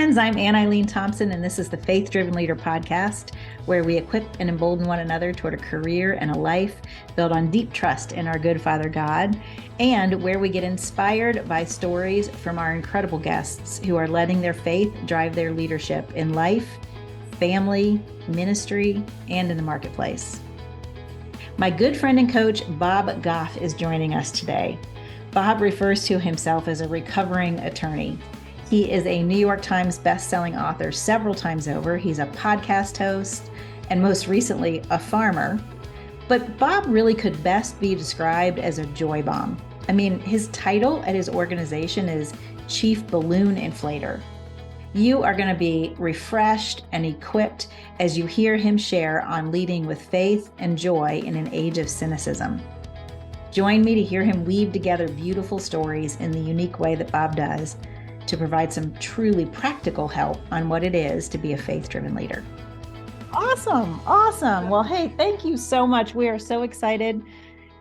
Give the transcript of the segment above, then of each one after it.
friends, I'm Ann Eileen Thompson, and this is the Faith Driven Leader podcast, where we equip and embolden one another toward a career and a life built on deep trust in our good Father God, and where we get inspired by stories from our incredible guests who are letting their faith drive their leadership in life, family, ministry, and in the marketplace. My good friend and coach, Bob Goff, is joining us today. Bob refers to himself as a recovering attorney. He is a New York Times bestselling author several times over. He's a podcast host and most recently a farmer. But Bob really could best be described as a joy bomb. I mean, his title at his organization is Chief Balloon-Inflator. You are going to be refreshed and equipped as you hear him share on leading with faith and joy in an age of cynicism. Join me to hear him weave together beautiful stories in the unique way that Bob does, to provide some truly practical help on what it is to be a faith-driven leader. Awesome. Well, hey, thank you so much. We are so excited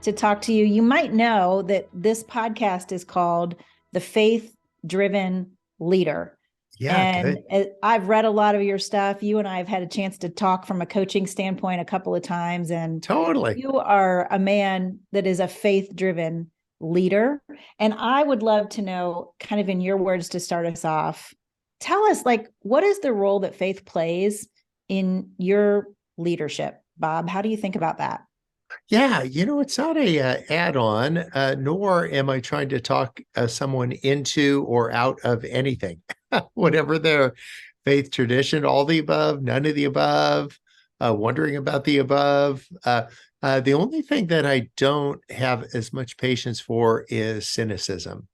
to talk to you. You might know that this podcast is called The Faith-Driven Leader. Yeah, and good. I've read a lot of your stuff. You and I have had a chance to talk from a coaching standpoint a couple of times. And totally, you are a man that is a faith-driven leader. And I would love to know, kind of in your words to start us off, tell us, what is the role that faith plays in your leadership, Bob? How do you think about that? Yeah, it's not a add-on, nor am I trying to talk someone into or out of anything, whatever their faith tradition, all the above, none of the above, wondering about the above. The only thing that I don't have as much patience for is cynicism.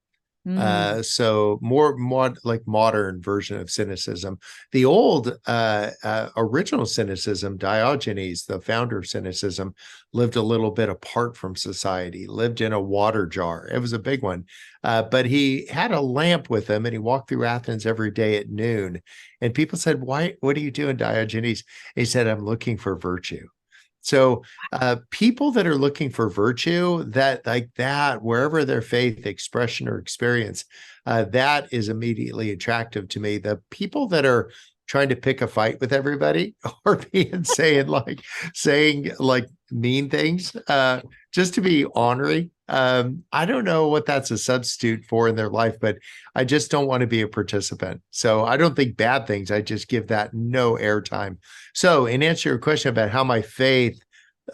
So more like modern version of cynicism. The old original cynicism, Diogenes, the founder of cynicism, lived a little bit apart from society, lived in a water jar. It was a big one. But he had a lamp with him and he walked through Athens every day at noon. And people said, "Why? What are you doing, Diogenes?" He said, "I'm looking for virtue." So people that are looking for virtue, that like that, wherever their faith expression or experience, that is immediately attractive to me. The people that are trying to pick a fight with everybody or saying mean things, just to be ornery. I don't know what that's a substitute for in their life, but I just don't want to be a participant. So I don't think bad things. I just give that no airtime. So in answer to your question about how my faith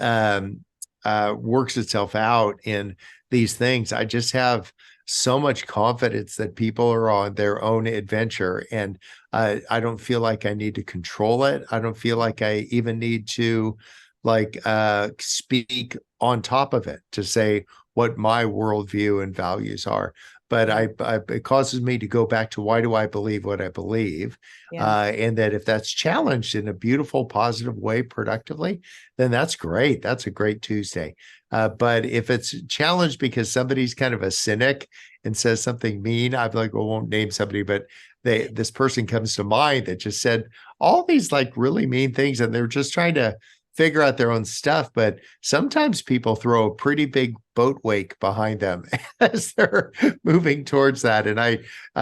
works itself out in these things, I just have so much confidence that people are on their own adventure. And I don't feel like I need to control it. I don't feel like I even need to speak on top of it to say what my worldview and values are. But it causes me to go back to, why do I believe what I believe? Yeah. And that if that's challenged in a beautiful, positive way, productively, then that's great. That's a great Tuesday. But if it's challenged because somebody's kind of a cynic and says something mean, I'm like, well, I won't name somebody, but this person comes to mind that just said all these really mean things, and they're just trying to figure out their own stuff. But sometimes people throw a pretty big boat wake behind them as they're moving towards that. And I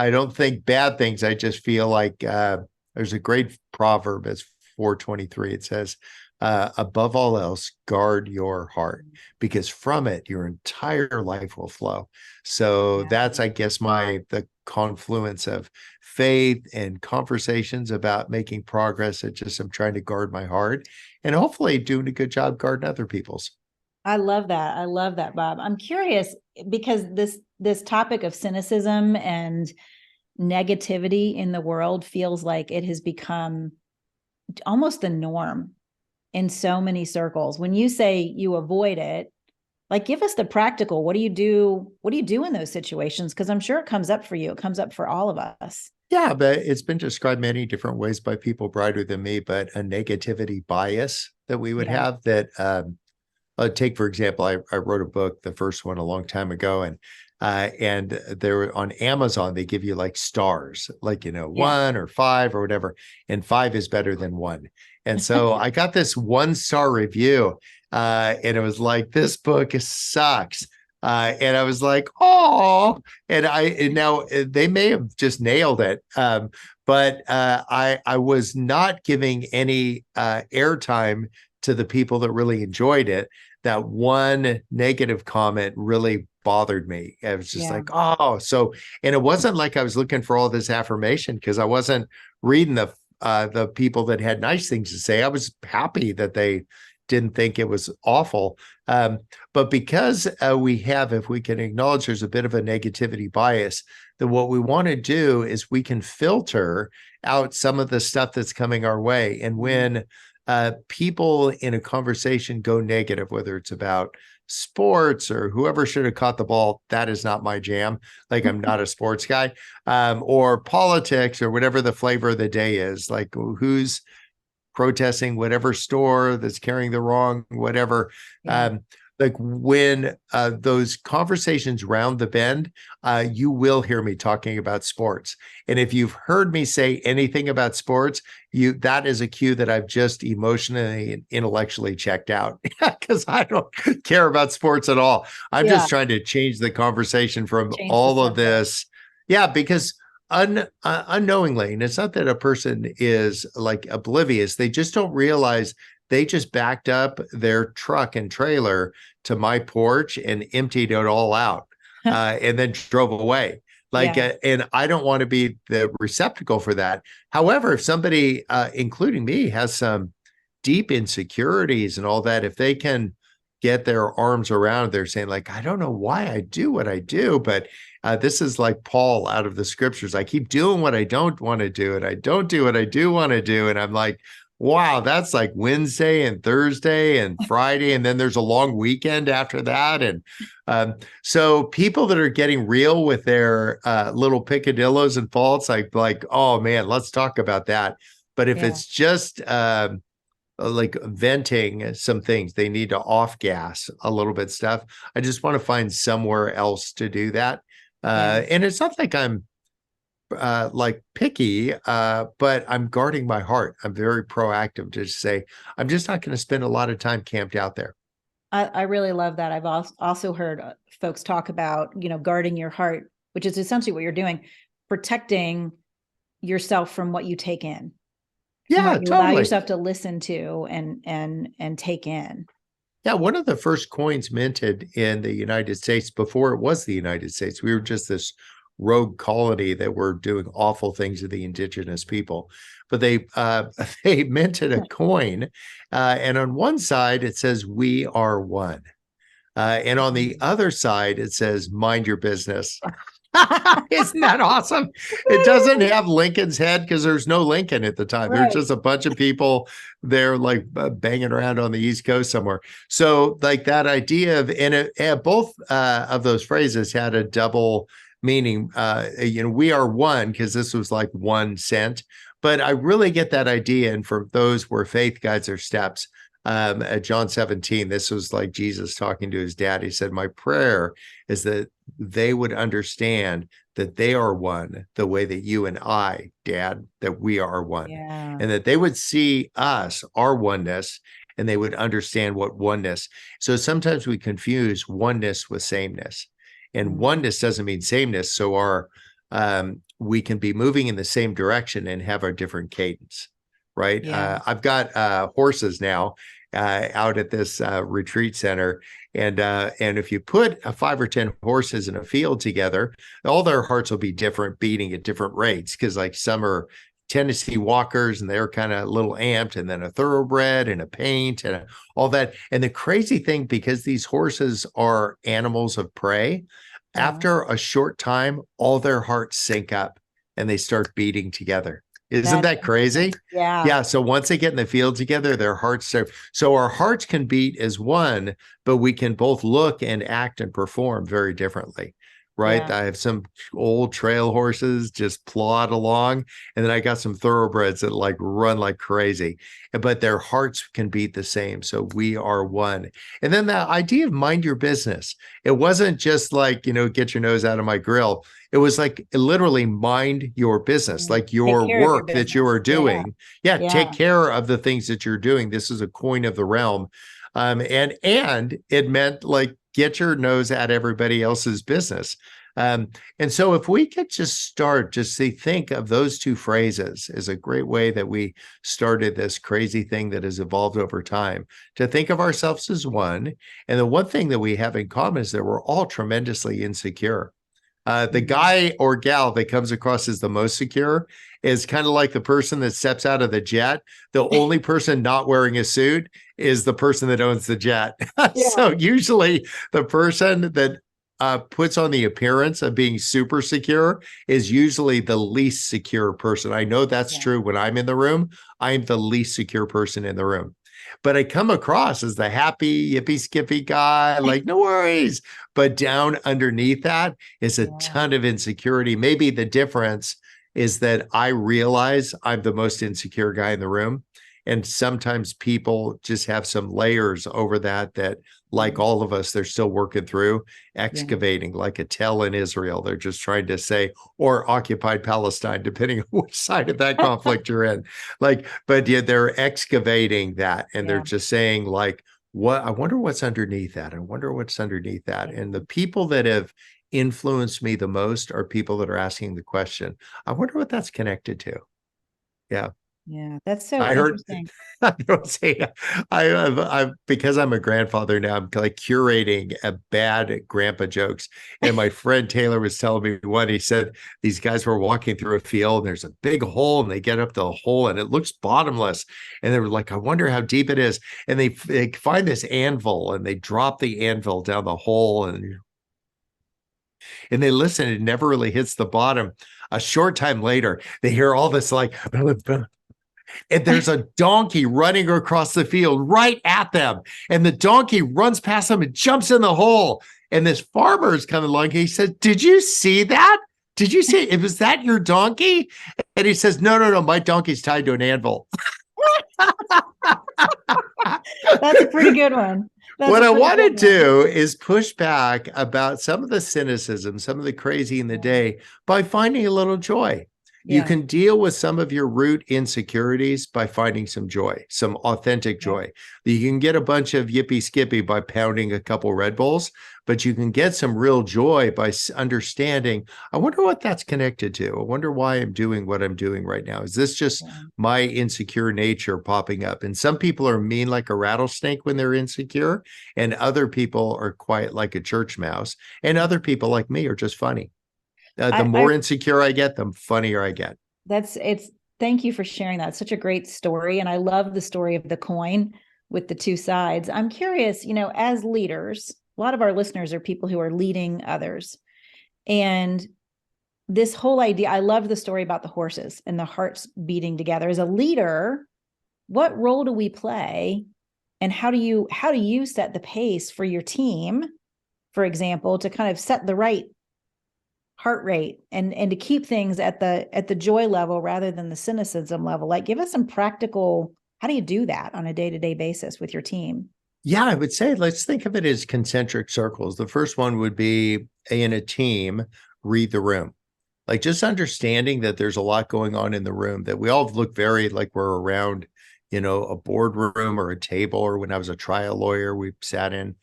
don't think bad things. I just feel like there's a great proverb, it's 4:23. It says, above all else, guard your heart, because from it, your entire life will flow. So that's, I guess, the confluence of faith and conversations about making progress. I'm trying to guard my heart and hopefully doing a good job guarding other people's. I love that, Bob. I'm curious because this topic of cynicism and negativity in the world feels like it has become almost the norm in so many circles. When you say you avoid it, give us the practical. What do you do? What do you do in those situations? Because I'm sure it comes up for you. It comes up for all of us. Yeah, but it's been described many different ways by people brighter than me, but a negativity bias that we would have that, take, for example, I wrote a book, the first one a long time ago, and they're on Amazon, they give you stars, 1 or 5 or whatever, and 5 is better than 1. And so I got this 1-star review, and it was like, this book sucks. And I was like, oh, and now they may have just nailed it. but I was not giving any airtime to the people that really enjoyed it. That one negative comment really bothered me. I was just Yeah. like, oh, so, and it wasn't like I was looking for all this affirmation because I wasn't reading the people that had nice things to say. I was happy that they didn't think it was awful. But because we have, if we can acknowledge there's a bit of a negativity bias, then what we want to do is we can filter out some of the stuff that's coming our way. And when people in a conversation go negative, whether it's about sports or whoever should have caught the ball, that is not my jam. Like I'm not a sports guy, or politics or whatever the flavor of the day is. Like who's protesting whatever store that's carrying the wrong whatever. Yeah. Like when those conversations round the bend, you will hear me talking about sports. And if you've heard me say anything about sports, that is a cue that I've just emotionally and intellectually checked out because I don't care about sports at all. I'm Yeah. just trying to change the conversation from Change the all of subject. this. Yeah, because unknowingly, and it's not that a person is like oblivious, they just don't realize they just backed up their truck and trailer to my porch and emptied it all out, and then drove away. Like, Yeah. and I don't want to be the receptacle for that. However, if somebody, including me, has some deep insecurities and all that, if they can get their arms around, they're saying like, I don't know why I do what I do, but this is like Paul out of the scriptures. I keep doing what I don't want to do, and I don't do what I do want to do. And I'm like, wow, that's like Wednesday and Thursday and Friday. And then there's a long weekend after that. And so people that are getting real with their little picadillos and faults, like, oh man, let's talk about that. But if Yeah. it's just like venting some things, they need to off gas a little bit stuff. I just want to find somewhere else to do that. Yeah. And it's not like I'm like picky, but I'm guarding my heart. I'm very proactive to say, I'm just not going to spend a lot of time camped out there. I really love that. I've also heard folks talk about, guarding your heart, which is essentially what you're doing, protecting yourself from what you take in, from Yeah, what you allow totally. yourself to listen to and take in. Yeah, one of the first coins minted in the United States before it was the United States, we were just this rogue colony that were doing awful things to the indigenous people. But they they minted a coin, and on one side it says "We are one," and on the other side it says "Mind your business." Isn't that awesome? It doesn't have Lincoln's head because there's no Lincoln at the time. There's Right. just a bunch of people there, like banging around on the East Coast somewhere. So, like that idea of, and both of those phrases had a double meaning. We are one because this was like 1 cent. But I really get that idea. And for those where faith guides their steps, at John 17, this was like Jesus talking to his dad. He said, my prayer is that they would understand that they are one the way that you and I, Dad, that we are one. Yeah. And that they would see us, our oneness, and they would understand what oneness. So sometimes we confuse oneness with sameness. And oneness doesn't mean sameness. So we can be moving in the same direction and have a different cadence, right? Yeah. I've got horses now out at this retreat center, and if you put 5 or 10 horses in a field together, all their hearts will be different, beating at different rates, because like some are Tennessee walkers and they're kind of a little amped, and then a thoroughbred and a paint and all that. And the crazy thing, because these horses are animals of prey, Yeah. after a short time, all their hearts sync up and they start beating together. Isn't That's that crazy? yeah. Yeah. So once they get in the field together, their hearts start. So our hearts can beat as one, but we can both look and act and perform very differently. Right. Yeah. I have some old trail horses just plod along. And then I got some thoroughbreds that like run like crazy, but their hearts can beat the same. So we are one. And then the idea of mind your business. It wasn't just like, get your nose out of my grill. It was like literally mind your business, like Take your care of your work that you are business. Yeah. doing. Yeah, take Yeah. care of the things that you're doing. This is a coin of the realm. And it meant like get your nose at everybody else's business. And so if we could just start, just think of those two phrases is a great way that we started this crazy thing that has evolved over time, to think of ourselves as one. And the one thing that we have in common is that we're all tremendously insecure. The guy or gal that comes across as the most secure is kind of like the person that steps out of the jet. The only person not wearing a suit is the person that owns the jet. So usually the person that puts on the appearance of being super secure is usually the least secure person. I know that's true when I'm in the room. I'm the least secure person in the room. But I come across as the happy, yippee skippy guy, like, no worries. But down underneath that is a ton of insecurity. Maybe the difference is that I realize I'm the most insecure guy in the room. And sometimes people just have some layers over that, like all of us, they're still working through, excavating, like a tell in Israel. They're just trying to say, or occupied Palestine, depending on which side of that conflict you're in. But yeah, they're excavating that, and they're just saying, like, what, I wonder what's underneath that. I wonder what's underneath that. And the people that have influenced me the most are people that are asking the question, I wonder what that's connected to. Yeah. Yeah, that's so I heard, interesting. I don't say, I because I'm a grandfather now, I'm like curating a bad grandpa jokes. And my friend Taylor was telling me one, he said these guys were walking through a field and there's a big hole and they get up the hole and it looks bottomless. And they were like, I wonder how deep it is. And they find this anvil and they drop the anvil down the hole and they listen, it never really hits the bottom. A short time later, they hear all this like, and there's a donkey running across the field right at them. And the donkey runs past them and jumps in the hole. And this farmer is coming along. He said, did you see that? Did you see it? Was that your donkey? And he says, no, my donkey's tied to an anvil. That's a pretty good one. What I want to do is push back about some of the cynicism, some of the crazy in the day by finding a little joy. You can deal with some of your root insecurities by finding some joy, some authentic joy. You can get a bunch of yippee skippy by pounding a couple Red Bulls, but you can get some real joy by understanding, I wonder what that's connected to. I wonder why I'm doing what I'm doing right now. Is this just my insecure nature popping up? And some people are mean like a rattlesnake when they're insecure, and other people are quiet like a church mouse, and other people like me are just funny. The more insecure I get, the funnier I get. Thank you for sharing that. It's such a great story. And I love the story of the coin with the two sides. I'm curious, as leaders, a lot of our listeners are people who are leading others. And this whole idea, I love the story about the horses and the hearts beating together. As a leader, what role do we play? And how do you set the pace for your team, for example, to kind of set the right heart rate and to keep things at the joy level rather than the cynicism level? Like, give us some practical, how do you do that on a day-to-day basis with your team? Yeah, I would say, let's think of it as concentric circles. The first one would be, in a team, read the room. Like, just understanding that there's a lot going on in the room, that we all look very like we're around, a boardroom or a table, or when I was a trial lawyer, we sat in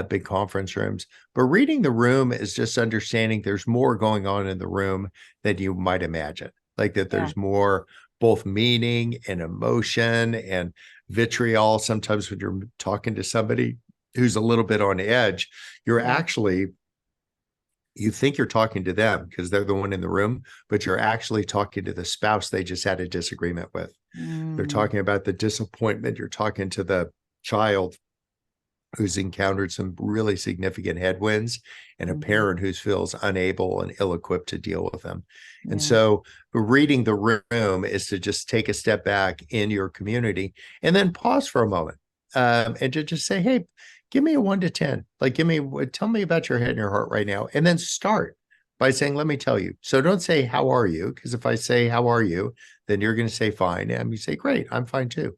big conference rooms. But reading the room is just understanding there's more going on in the room than you might imagine. Like that there's more both meaning and emotion and vitriol. Sometimes when you're talking to somebody who's a little bit on edge, you're actually, you think you're talking to them because they're the one in the room, but you're actually talking to the spouse they just had a disagreement with. They're talking about the disappointment. You're talking to the child who's encountered some really significant headwinds, and a parent who feels unable and ill-equipped to deal with them. And so reading the room is to just take a step back in your community and then pause for a moment and to just say, hey, give me a 1 to 10. Like, tell me about your head and your heart right now. And then start by saying, let me tell you. So don't say, how are you? Because if I say, how are you? Then you're going to say, fine. And you say, great, I'm fine too.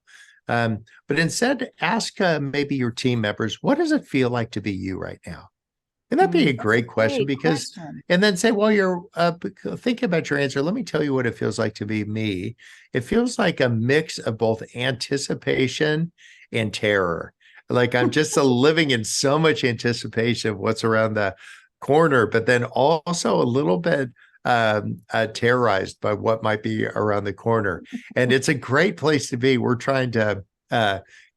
But instead, ask maybe your team members, what does it feel like to be you right now? And that'd be a great question and then say, well, you're thinking about your answer. Let me tell you what it feels like to be me. It feels like a mix of both anticipation and terror. Like I'm just living in so much anticipation of what's around corner, but then also a little bit terrorized by what might be around the corner. And it's a great place to be. We're trying to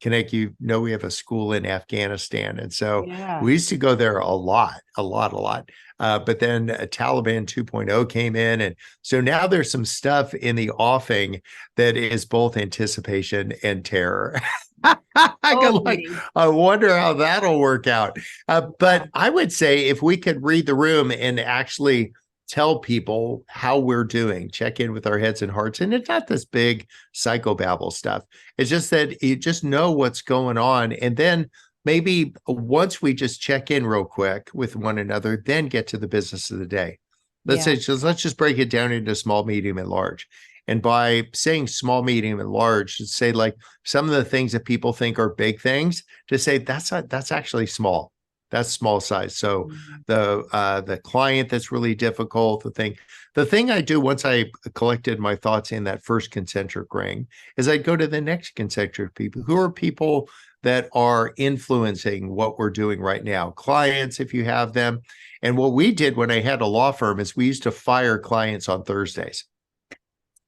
connect. You know, we have a school in Afghanistan. And so Yeah. we used to go there a lot, a lot, a lot. But then Taliban 2.0 came in. And so now there's some stuff in the offing that is both anticipation and terror. I go Oh, like, goody. I wonder how that'll work out. Yeah. But I would say if we could read the room and actually tell people how we're doing, check in with our heads and hearts. And it's not this big psychobabble stuff. It's just that you just know what's going on. And then maybe once we just check in real quick with one another, then get to the business of the day. Let's Yeah. say, so let's just break it down into small, medium, and large. And by saying small, medium, and large, say like some of the things that people think are big things, to say that's actually small. That's small size. So Mhm. the client that's really difficult, the thing I do once I collected my thoughts in that first concentric ring is I go to the next concentric people. Who are people that are influencing what we're doing right now? Clients, if you have them. And what we did when I had a law firm is we used to fire clients on Thursdays.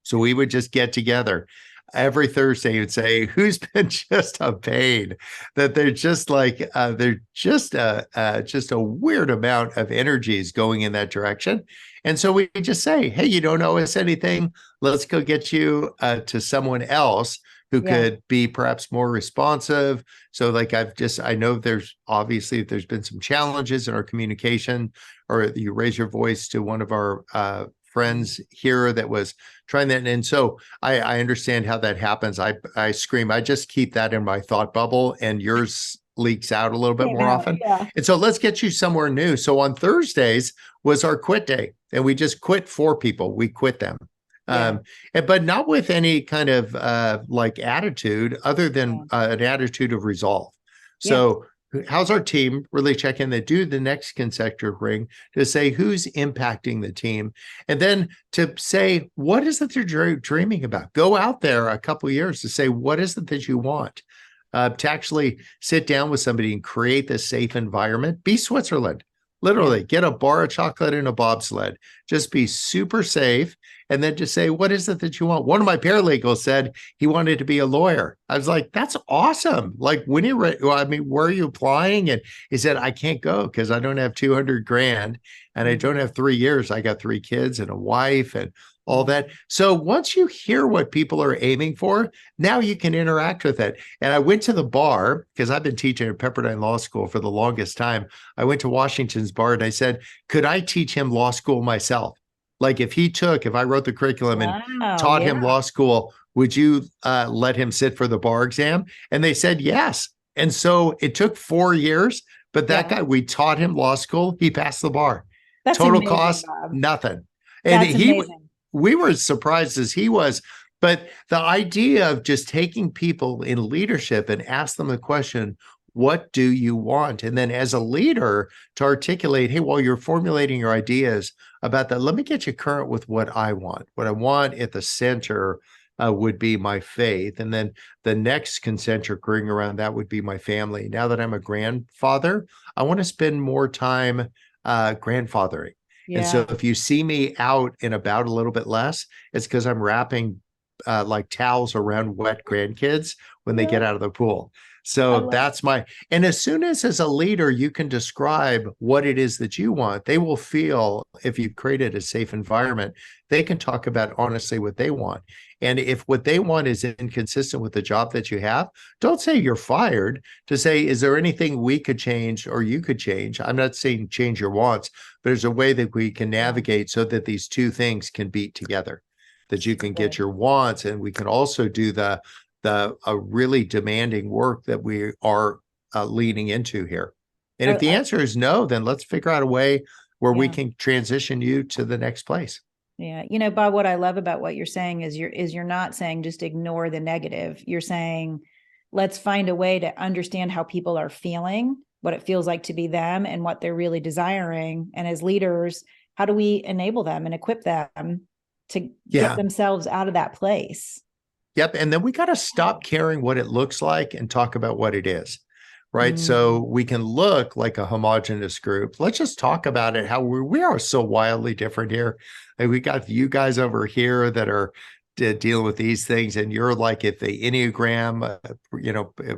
So we would just get together every Thursday and say, who's been just a pain, that they're just like, they're just a weird amount of energies going in that direction. And so we just say, hey, you don't owe us anything. Let's go get you to someone else who Yeah. could be perhaps more responsive. So like I know there's been some challenges in our communication, or you raise your voice to one of our friends here that was trying that. And so I understand how that happens. I scream. I just keep that in my thought bubble, and yours leaks out a little bit Came more out. often. Yeah. And so let's get you somewhere new. So on Thursdays was our quit day, and we just quit 4 people. We quit them. Yeah. But not with any kind of like attitude other than Yeah. an attitude of resolve. Yeah. So how's our team really check in? They do the next concentric ring to say who's impacting the team, and then to say what is it they're dreaming about. Go out there a couple of years to say what is it that you want. To actually sit down with somebody and create this safe environment. Be Switzerland. Yeah. Literally, get a bar of chocolate and a bobsled. Just be super safe. And then just say, what is it that you want? One of my paralegals said he wanted to be a lawyer. I was like, that's awesome. Like, when you well, I mean, where are you applying? And he said, I can't go because I don't have 200 grand and I don't Mhm. have 3 years. I got 3 kids and a wife and all Mhm. that. So once you hear what people are aiming for, now you can interact with it. And I went to the bar because I've been teaching at Pepperdine Law School for the longest time. I went to Washington's bar and I said, could I teach him law school myself? Like if I wrote the curriculum and Wow. taught him Yeah. law school, would you let him sit for the bar exam? And they said yes. And so it took 4 years, but that Yeah. guy, we taught him law school. He passed the bar. That's Total amazing, cost, Bob. nothing. And That's amazing. we were as surprised as he was. But the idea of just taking people in leadership and ask them the question, what do you want? And then as a leader to articulate, hey, while you're formulating your ideas about that, let me get you current with what I want. What I want at the center would be my faith. And then the next concentric ring around that would be my family. Now that I'm a grandfather, I want to spend more time grandfathering. And so Yeah. if you see me out and about a little bit less, it's because I'm wrapping like towels around wet grandkids when they Yeah. get out of the pool. I So love that's and as soon as a leader, you can describe what it is that you want, they will feel if you've created a safe environment, they can talk about honestly what they want. And if what they want is inconsistent with the job that you have, don't say you're fired. To say, is there anything we could change or you could change? I'm not saying change your wants, but there's a way that we can Yeah. navigate so that these two things can beat together, that you can get Good. your wants, and we can also do the a really demanding work that we are leaning into here. And if the I, answer is no, then let's figure out a way where we yeah. can transition you to the next place. Yeah. You know, Bob, what I love about what you're saying is you're not saying just ignore the negative. You're saying let's find a way to understand how people are feeling, what it feels like to be them and what they're really desiring. And as leaders, how do we enable them and equip them to get Yeah. themselves out of that place? Yep. And then we got to stop caring what it looks like and talk about what it is. right? So we can look like a homogenous group. Let's just talk about it, how we are so wildly different here. And we got you guys over here that are dealing with these things, and you're like if the Enneagram,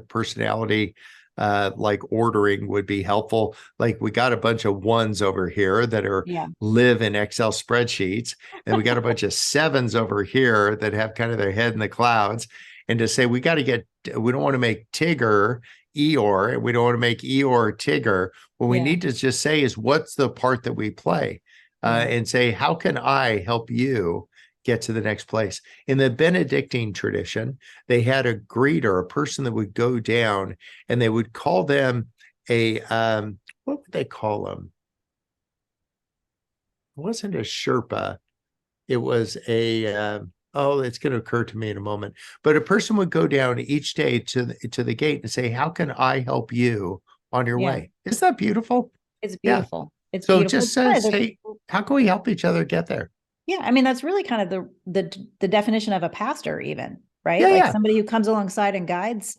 personality like ordering would be helpful. Like we got a bunch of ones over here that are Yeah. live in Excel spreadsheets, and we got a bunch of sevens over here that have kind of their head in the clouds. And to say we don't want to make Tigger Eeyore, we don't want to make Eeyore Tigger. What we need to just say is what's the part that we play, and say how can I help you get to the next place. In the Benedictine tradition, they had a greeter, a person that would go down, and they would call them a what would they call them? It wasn't a Sherpa. It was a it's going to occur to me in a moment. But a person would go down each day to the gate and say, "How can I help you on your Yeah. way?" Isn't that beautiful? It's Yeah. beautiful. It's So beautiful. just says, "Hey, how can we help each other get there?" Yeah, I mean, that's really kind of the definition of a pastor even, right? Yeah, Like yeah. somebody who comes alongside and guides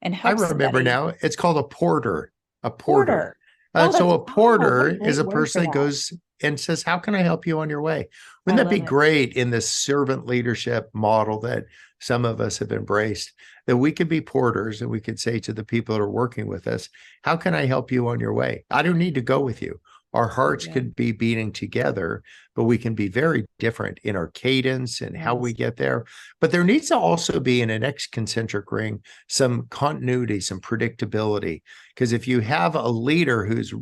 and I helps remember somebody. now. It's called a porter. A porter. Porter. Oh, So that's a what a porter is great a word for person that that. goes and says, "How can I help you on your way?" I Wouldn't that be love it. great in this servant leadership model that some of us have embraced? That we could be porters and we could say to the people that are working with us, "How can I help you on your way? I don't need to go with you." Our hearts Yeah. could be beating together, but we can be very different in our cadence and how we Yes. get there. But there needs to also be in an X concentric ring some continuity, some predictability. Because if you have a leader who's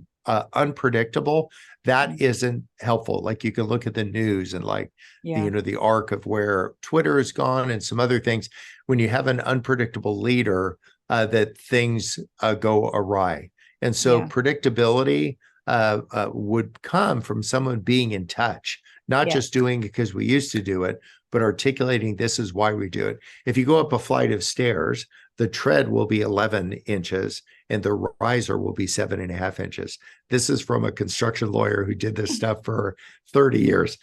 unpredictable, that isn't helpful. Like you can look at the news and like Yeah. the arc of where Twitter has gone and some other things. When you have an unpredictable leader, that things go awry. And so Yeah. predictability would come from someone being in touch, not Yes. just doing it because we used to do it, but articulating this is why we do it. If you go up a flight of stairs, the tread will be 11 inches and the riser will be 7.5 inches. This is from a construction lawyer who did this stuff for 30 years.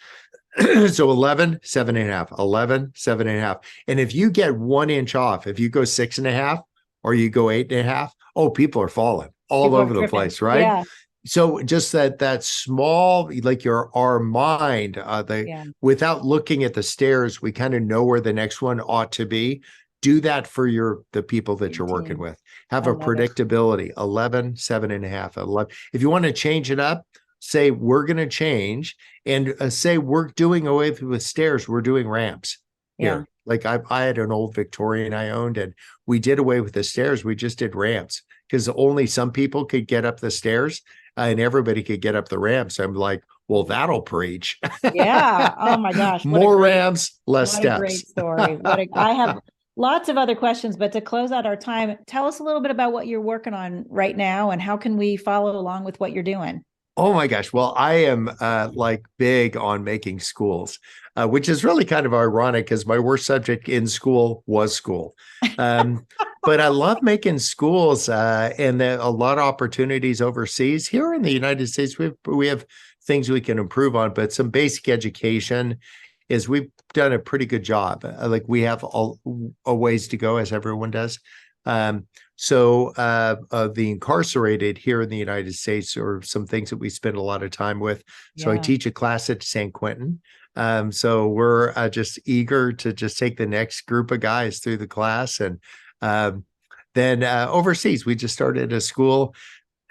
So 11, 7.5, 11, 7.5. And if you get 1 inch off, if you go 6.5 or you go 8.5, oh, people are falling all People are over the tripping. place, right? Yeah. So just that small, like our mind, Yeah. without looking at the stairs, we kind of know where the next one ought to be. Do that for the people that Your you're working team. with. Have I a love it. predictability, 11, 7.5, 11. If you want to change it up, say we're going to change and say we're doing away with stairs. We're doing ramps Yeah. here. Like I had an old Victorian I owned, and we did away with the stairs. We just did ramps because only some people could get up the stairs and everybody could get up the ramps. I'm like, well, that'll preach. Yeah. Oh my gosh. More ramps, less What a steps. great story. I have lots of other questions, but to close out our time, tell us a little bit about what you're working on right now and how can we follow along with what you're doing? Oh my gosh. Well, I am like big on making schools, which is really kind of ironic because my worst subject in school was school. Um, but I love making schools, and there are a lot of opportunities overseas. Here in the United States, we have things we can improve on, but some basic education is we've done a pretty good job. Like we have a ways to go, as everyone does. Um, so the incarcerated here in the United States are some things that we spend a lot of time with. So I Yeah. teach a class at San Quentin. So we're just eager to just take the next group of guys through the class. And then overseas, we just started a school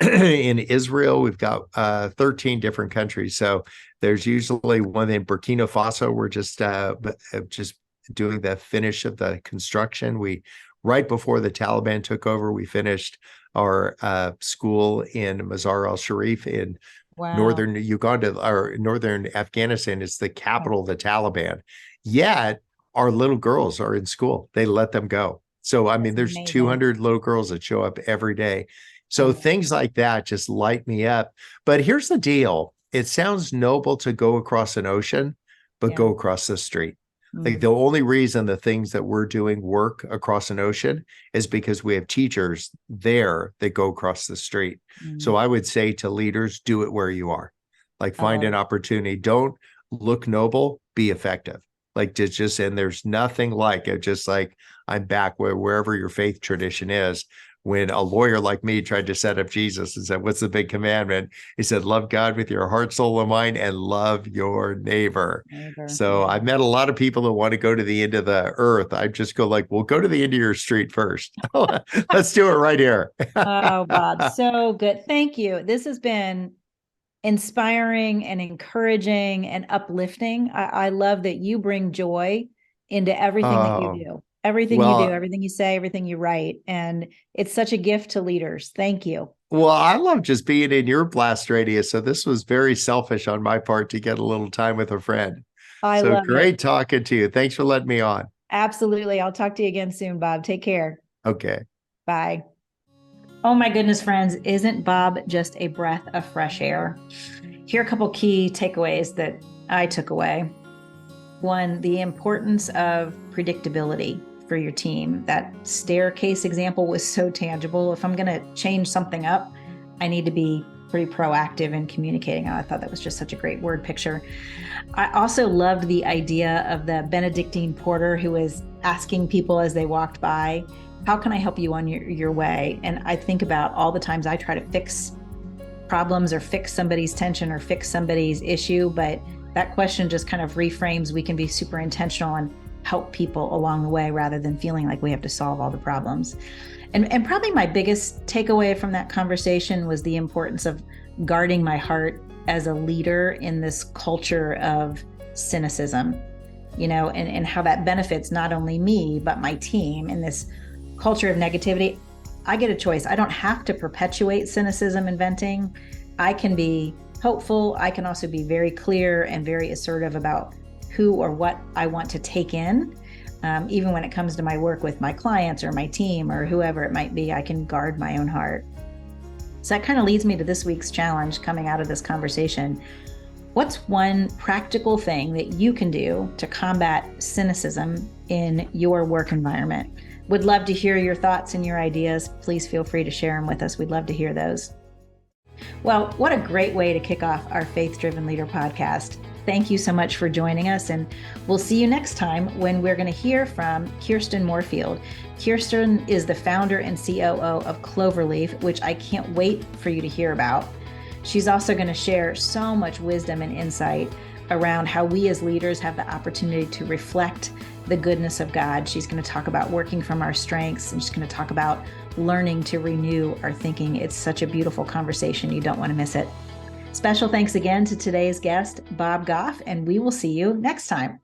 in Israel. We've got 13 different countries. So there's usually one in Burkina Faso. We're just doing the finish of the construction. We right before the Taliban took over, we finished our school in Mazar al-Sharif in Wow. northern Uganda or northern Afghanistan. It's the capital of the Taliban. Yet our little girls are in school. They let them go. So, I mean, That's there's amazing. 200 little girls that show up every day. So things Amazing. like that just light me up. But here's the deal. It sounds noble to go across an ocean, but Yeah. go across the street. Like Mm. the only reason the things that we're doing work across an ocean is because we have teachers there that go across the street. So Mm. I would say to leaders, do it where you are. Like I find love an it. opportunity. Don't look noble, be effective. Like and there's nothing like it, just like I'm back wherever your faith tradition is, when a lawyer like me tried to set up Jesus and said, what's the big commandment? He said, love God with your heart, soul, and mind, and love your neighbor. So I've met a lot of people that want to go to the end of the earth. I just go like, well, go to the end of your street first. Let's do it right here. Oh, Bob, so good. Thank you. This has been inspiring and encouraging and uplifting. I love that you bring joy into everything that you do, everything you do, everything you say, everything you write. And it's such a gift to leaders. Thank you. Well, I love just being in your blast radius. So this was very selfish on my part to get a little time with a friend. I So love great it. talking to you. Thanks for letting me on. Absolutely. I'll talk to you again soon, Bob. Take care. Okay. Bye. Oh my goodness, friends, isn't Bob just a breath of fresh air? Here are a couple key takeaways that I took away. One, the importance of predictability for your team. That staircase example was so tangible. If I'm going to change something up, I need to be pretty proactive in communicating. I thought that was just such a great word picture. I also loved the idea of the Benedictine porter who was asking people as they walked by, how can I help you on your way? And I think about all the times I try to fix problems or fix somebody's tension or fix somebody's issue, but that question just kind of reframes. We can be super intentional and help people along the way rather than feeling like we have to solve all the problems. And probably my biggest takeaway from that conversation was the importance of guarding my heart as a leader in this culture of cynicism, and how that benefits not only me, but my team in this culture of negativity. I get a choice. I don't have to perpetuate cynicism and venting. I can be hopeful. I can also be very clear and very assertive about who or what I want to take in. Even when it comes to my work with my clients or my team or whoever it might be, I can guard my own heart. So that kind of leads me to this week's challenge coming out of this conversation. What's one practical thing that you can do to combat cynicism in your work environment? Would love to hear your thoughts and your ideas. Please feel free to share them with us. We'd love to hear those. Well, what a great way to kick off our Faith Driven Leader podcast. Thank you so much for joining us, and we'll see you next time when we're going to hear from Kirsten Moorfield. Kirsten is the founder and COO of Cloverleaf, which I can't wait for you to hear about. She's also going to share so much wisdom and insight around how we as leaders have the opportunity to reflect the goodness of God. She's going to talk about working from our strengths, and she's going to talk about learning to renew our thinking. It's such a beautiful conversation. You don't want to miss it. Special thanks again to today's guest, Bob Goff, and we will see you next time.